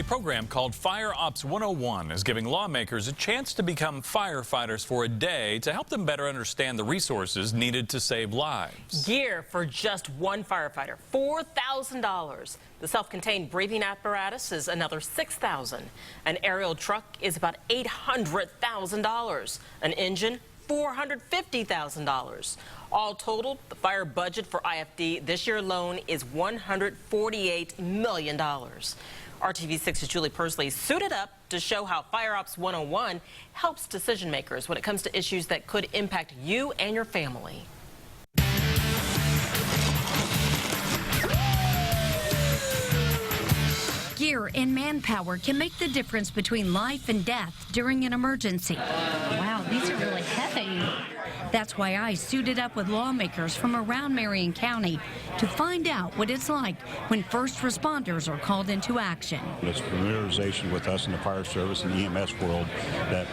A program called Fire Ops 101 is giving lawmakers a chance to become firefighters for a day to help them better understand the resources needed to save lives. Gear for just one firefighter, $4,000. The self-contained breathing apparatus is another $6,000. An aerial truck is about $800,000. An engine, $450,000. All totaled, the fire budget for IFD this year alone is $148 million. RTV6's Julie Persley suited up to show how Fire Ops 101 helps decision makers when it comes to issues that could impact you and your family. Gear and manpower can make the difference between life and death during an emergency. Wow, these are really heavy. That's why I suited up with lawmakers from around Marion County to find out what it's like when first responders are called into action. It's familiarization with us in the fire service and EMS world that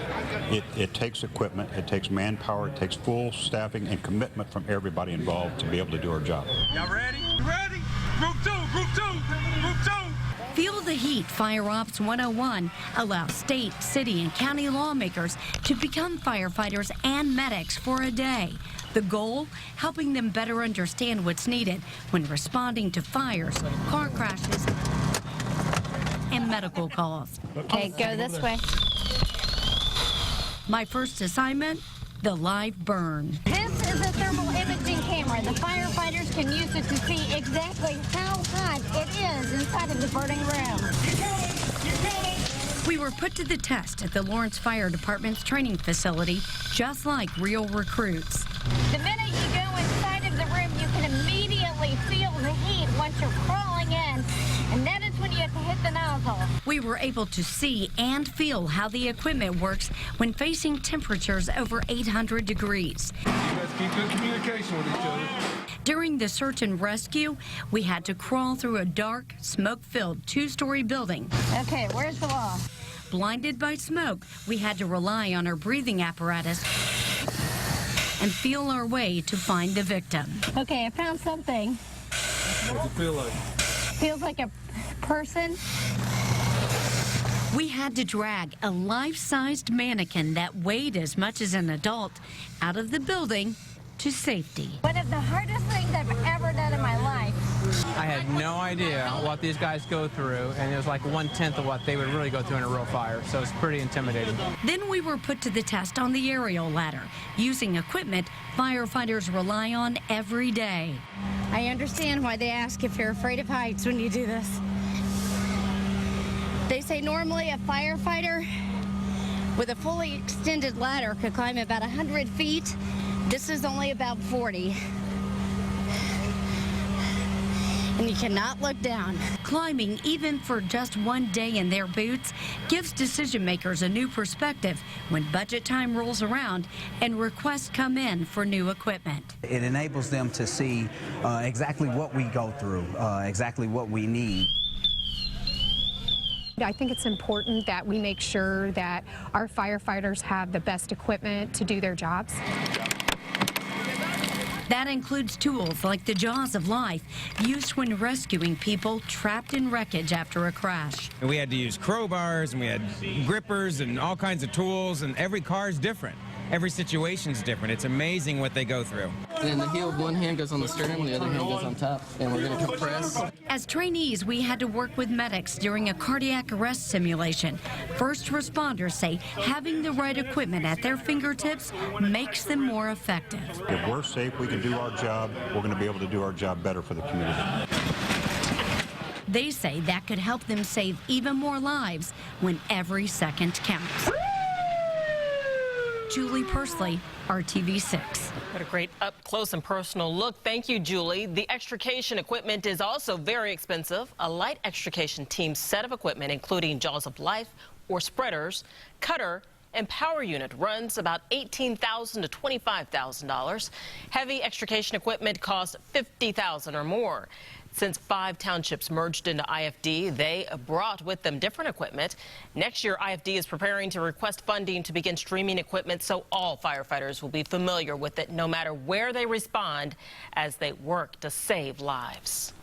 it takes equipment, it takes manpower, it takes full staffing and commitment from everybody involved to be able to do our job. Y'all ready? Ready? Group two, group two, group two. Feel the Heat Fire Ops 101 allows state, city, and county lawmakers to become firefighters and medics for a day. The goal, helping them better understand what's needed when responding to fires, car crashes, and medical calls. Okay, go this way. My first assignment, the live burn. This is a thermal imaging camera. The firefighters can use it to see exactly how hot it is inside of the burning room. We were put to the test at the Lawrence Fire Department's training facility, just like real recruits. The minute you go inside of the room, you can immediately feel the heat once you're crawling in, and that is when you have to hit the nozzle. We were able to see and feel how the equipment works when facing temperatures over 800 degrees. Let's keep good communication with each other. During the search and rescue, we had to crawl through a dark, smoke-filled two-story building. Okay, where's the wall? Blinded by smoke, we had to rely on our breathing apparatus and feel our way to find the victim. Okay, I found something. What does it feel like? Feels like a person. We had to drag a life-sized mannequin that weighed as much as an adult out of the building to safety. One of the hardest things I've ever done in my life. I had no idea what these guys go through, and it was like 1/10 of what they would really go through in a real fire, so it's pretty intimidating. Then we were put to the test on the aerial ladder, using equipment firefighters rely on every day. I understand why they ask if you're afraid of heights when you do this. They say normally a firefighter with a fully extended ladder could climb about 100 feet. This is only about 40. And you cannot look down. Climbing, even for just one day in their boots, gives decision makers a new perspective when budget time rolls around and requests come in for new equipment. It enables them to see exactly what we go through, exactly what we need. I think it's important that we make sure that our firefighters have the best equipment to do their jobs. That includes tools like the Jaws of Life, used when rescuing people trapped in wreckage after a crash. We had to use crowbars, and we had grippers and all kinds of tools, and every car is different. Every situation's different. It's amazing what they go through. And the heel, one hand goes on the sternum, the other hand goes on top, and we're going to compress. As trainees, we had to work with medics during a cardiac arrest simulation. First responders say having the right equipment at their fingertips makes them more effective. If we're safe, we can do our job. We're going to be able to do our job better for the community. They say that could help them save even more lives when every second counts. Julie Persley, RTV6. What a great up-close and personal look. Thank you, Julie. The extrication equipment is also very expensive. A light extrication team set of equipment, including Jaws of Life or spreaders, cutter, and power unit runs about $18,000 to $25,000. Heavy extrication equipment costs $50,000 or more. Since 5 townships merged into IFD, they brought with them different equipment. Next year, IFD is preparing to request funding to begin streaming equipment so all firefighters will be familiar with it no matter where they respond as they work to save lives.